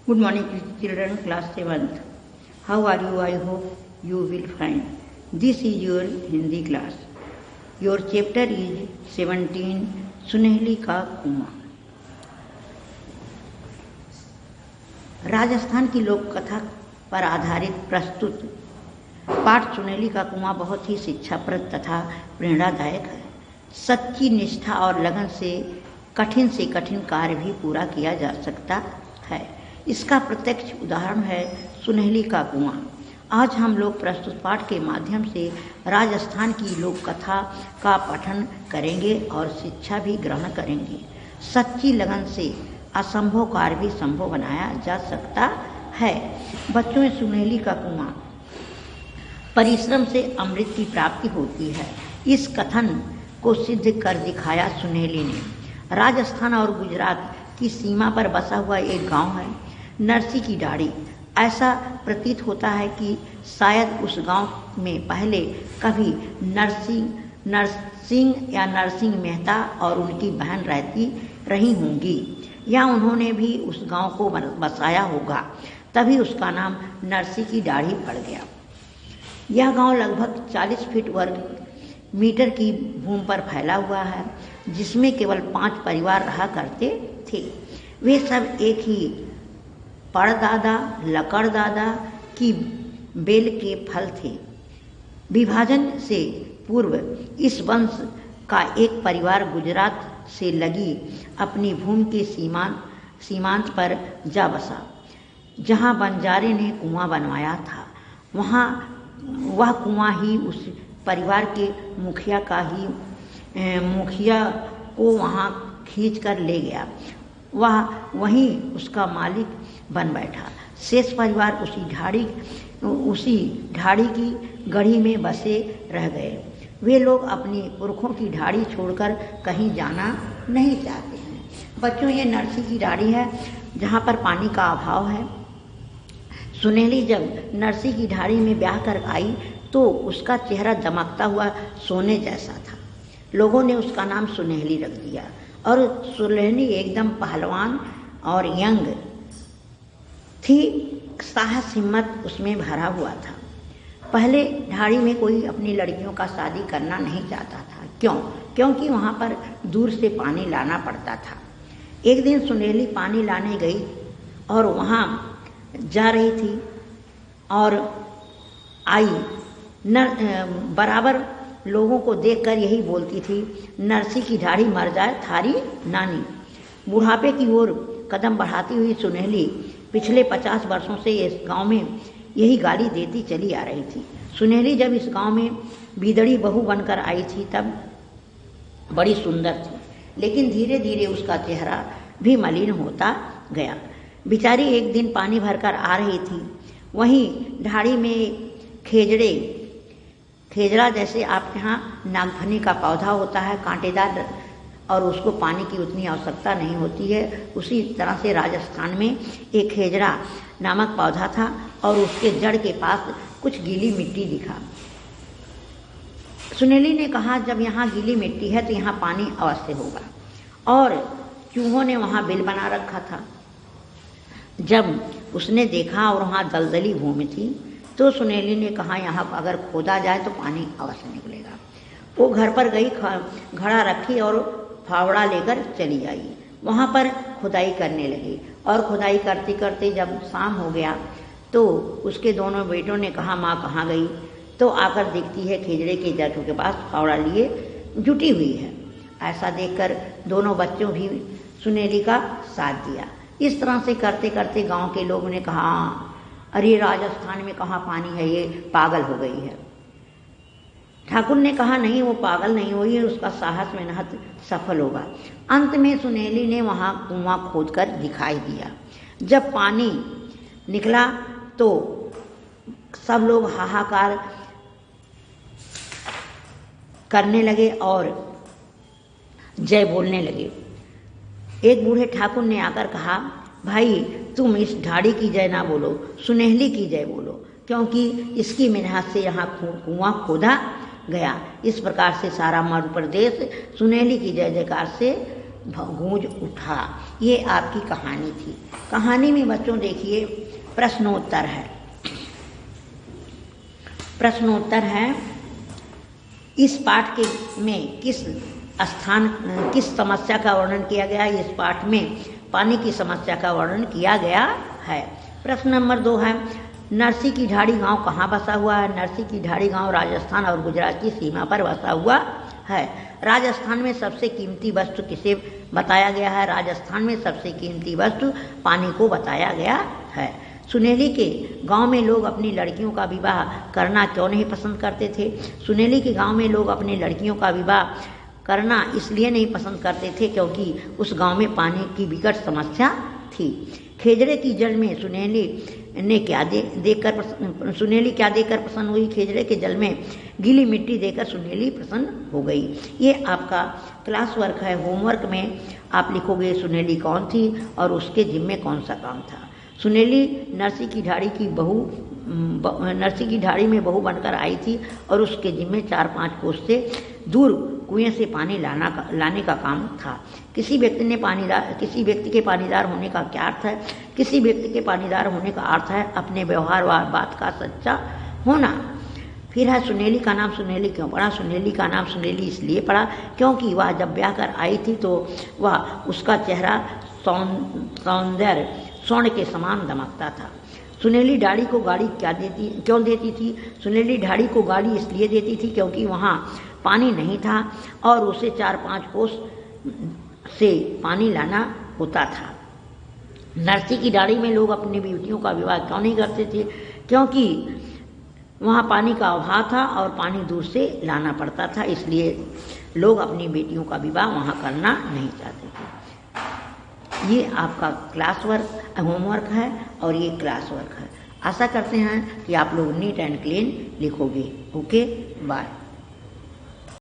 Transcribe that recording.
Good morning, children, class 7th. How are you? I hope you will fine. This is your Hindi class. Your chapter is 17, सुनहली का कुआं। राजस्थान की लोक कथा पर आधारित प्रस्तुत पाठ सुनहली का कुआं बहुत ही शिक्षाप्रद तथा प्रेरणादायक है। सच्ची निष्ठा और लगन से कठिन कार्य भी पूरा किया जा सकता है। इसका प्रत्यक्ष उदाहरण है सुनहली का कुआं। आज हम लोग प्रस्तुत पाठ के माध्यम से राजस्थान की लोक कथा का पठन करेंगे और शिक्षा भी ग्रहण करेंगे। सच्ची लगन से असंभव कार्य भी संभव बनाया जा सकता है। बच्चों में सुनहली का कुआं, परिश्रम से अमृत की प्राप्ति होती है। इस कथन को सिद्ध कर दिखाया सुनहली ने। राजस्थान और गुजरात की सीमा पर बसा हुआ एक गांव है, नरसी की डाड़ी। ऐसा प्रतीत होता है कि शायद उस गांव में पहले कभी नरसिंह मेहता और उनकी बहन रहती रही होंगी, या उन्होंने भी उस गांव को बसाया होगा, तभी उसका नाम नरसी की डाड़ी पड़ गया। यह गांव लगभग 40 फीट वर्ग मीटर की भूमि पर फैला हुआ है, जिसमें केवल 5 परिवार रहा करते थे। वे सब एक ही परदादा लकड़दादा की बेल के फल थे। विभाजन से पूर्व इस वंश का एक परिवार गुजरात से लगी अपनी भूमि के सीमांत पर जा बसा। जहाँ बंजारे ने कुआं बनवाया था, वह कुआं ही उस परिवार के मुखिया को वहाँ खींच कर ले गया। वह वहीं उसका मालिक बन बैठा। शेष परिवार उसी ढाड़ी की गढ़ी में बसे रह गए। वे लोग अपनी पुरखों की ढाड़ी छोड़कर कहीं जाना नहीं चाहते हैं। बच्चों, ये नरसी की ढाड़ी है जहाँ पर पानी का अभाव है। सुनहली जब नरसी की ढाड़ी में ब्याह कर आई तो उसका चेहरा चमकता हुआ सोने जैसा था। लोगों ने उसका नाम सुनहली रख दिया और सुनहली एकदम पहलवान और यंग थी। साहस हिम्मत उसमें भरा हुआ था। पहले ढाड़ी में कोई अपनी लड़कियों का शादी करना नहीं चाहता था। क्योंकि वहाँ पर दूर से पानी लाना पड़ता था। एक दिन सुनहली पानी लाने गई और वहाँ जा रही थी और आई। बराबर लोगों को देखकर यही बोलती थी, नरसी की ढाड़ी मर जाए थारी नानी। बुढ़ापे की ओर कदम बढ़ाती हुई सुनहली पिछले 50 वर्षों से इस गांव में यही गाली देती चली आ रही थी। सुनहली जब इस गांव में बीदड़ी बहू बनकर आई थी तब बड़ी सुंदर थी, लेकिन धीरे धीरे उसका चेहरा भी मलिन होता गया। बेचारी एक दिन पानी भरकर आ रही थी। वहीं ढाड़ी में खेजड़ा जैसे आपके यहाँ नागफनी का पौधा होता है, कांटेदार, और उसको पानी की उतनी आवश्यकता नहीं होती है। उसी तरह से राजस्थान में एक खेजड़ा नामक पौधा था और उसके जड़ के पास कुछ गीली मिट्टी दिखा। सुनहली ने कहा, जब यहाँ गीली मिट्टी है तो यहाँ पानी अवश्य होगा। और चूहों ने वहाँ बिल बना रखा था। जब उसने देखा और वहाँ दलदली भूमि थी तो सुनहली ने कहा, यहाँ अगर खोदा जाए तो पानी अवश्य निकलेगा। वो घर पर गई, घड़ा रखी और फावड़ा लेकर चली आई। वहाँ पर खुदाई करने लगी और खुदाई करते करते जब शाम हो गया तो उसके दोनों बेटों ने कहा, माँ कहाँ गई? तो आकर देखती है खेजड़े के जड़ के पास फावड़ा लिए जुटी हुई है। ऐसा देखकर दोनों बच्चों भी सुनहली का साथ दिया। इस तरह से करते करते गांव के लोगों ने कहा, अरे राजस्थान में कहाँ पानी है, ये पागल हो गई है। ठाकुर ने कहा, नहीं, वो पागल नहीं हुई है, उसका साहस मेहनत सफल होगा। अंत में सुनहली ने वहाँ कुआं खोदकर दिखाई दिया। जब पानी निकला तो सब लोग हाहाकार करने लगे और जय बोलने लगे। एक बूढ़े ठाकुर ने आकर कहा, भाई तुम इस ढाड़ी की जय ना बोलो, सुनहली की जय बोलो, क्योंकि इसकी मेहनत से यहाँ कुआं खोदा गया। इस प्रकार से सारा मध्य प्रदेश सुनहली की जय जयकार से गूंज उठा। ये आपकी कहानी थी। कहानी में बच्चों देखिए प्रश्नोत्तर है। प्रश्नोत्तर है, इस पाठ के में किस समस्या का वर्णन किया गया है? इस पाठ में पानी की समस्या का वर्णन किया गया है। प्रश्न नंबर 2 है, नरसी की ढाड़ी गांव कहाँ बसा हुआ है? नरसी की ढाड़ी गांव राजस्थान और गुजरात की सीमा पर बसा हुआ है। राजस्थान में सबसे कीमती वस्तु किसे बताया गया है? राजस्थान में सबसे कीमती वस्तु पानी को बताया गया है। सुनेली के गांव में लोग अपनी लड़कियों का विवाह करना क्यों नहीं पसंद करते थे? सुनेली के गांव में लोग अपनी लड़कियों का विवाह करना इसलिए नहीं पसंद करते थे क्योंकि उस गांव में पानी की विकट समस्या थी। खेजड़े की जल में सुनेली क्या देकर प्रसन्न हुई? खेजड़े के जल में गीली मिट्टी देकर सुनेली प्रसन्न हो गई। ये आपका क्लास वर्क है। होमवर्क में आप लिखोगे सुनेली कौन थी और उसके जिम्मे कौन सा काम था। सुनेली नरसी की ढाड़ी में बहू बनकर आई थी और उसके जिम्मे 4-5 कोस से दूर कुएं से पानी लाने का काम था। किसी व्यक्ति के पानीदार होने का क्या अर्थ है? किसी व्यक्ति के पानीदार होने का अर्थ है अपने व्यवहार व बात का सच्चा होना। फिर है, सुनेली का नाम सुनेली क्यों पड़ा? सुनेली का नाम सुनेली इसलिए पड़ा क्योंकि वह जब ब्याह कर आई थी तो वह उसका चेहरा सौंदर्य स्वर्ण के समान दमकता था। सुनेली ढाड़ी को गाड़ी क्यों देती थी? सुनेली ढाड़ी को गाड़ी इसलिए देती थी क्योंकि वहाँ पानी नहीं था और उसे 4-5 कोस से पानी लाना होता था। नरसी की ढाड़ी में लोग अपनी बेटियों का विवाह क्यों नहीं करते थे? क्योंकि वहाँ पानी का अभाव था और पानी दूर से लाना पड़ता था, इसलिए लोग अपनी बेटियों का विवाह वहाँ करना नहीं चाहते थे। ये आपका क्लास वर्क होमवर्क है और ये क्लास वर्क है। आशा करते हैं कि आप लोग नीट एंड क्लीन लिखोगे। Okay, bye.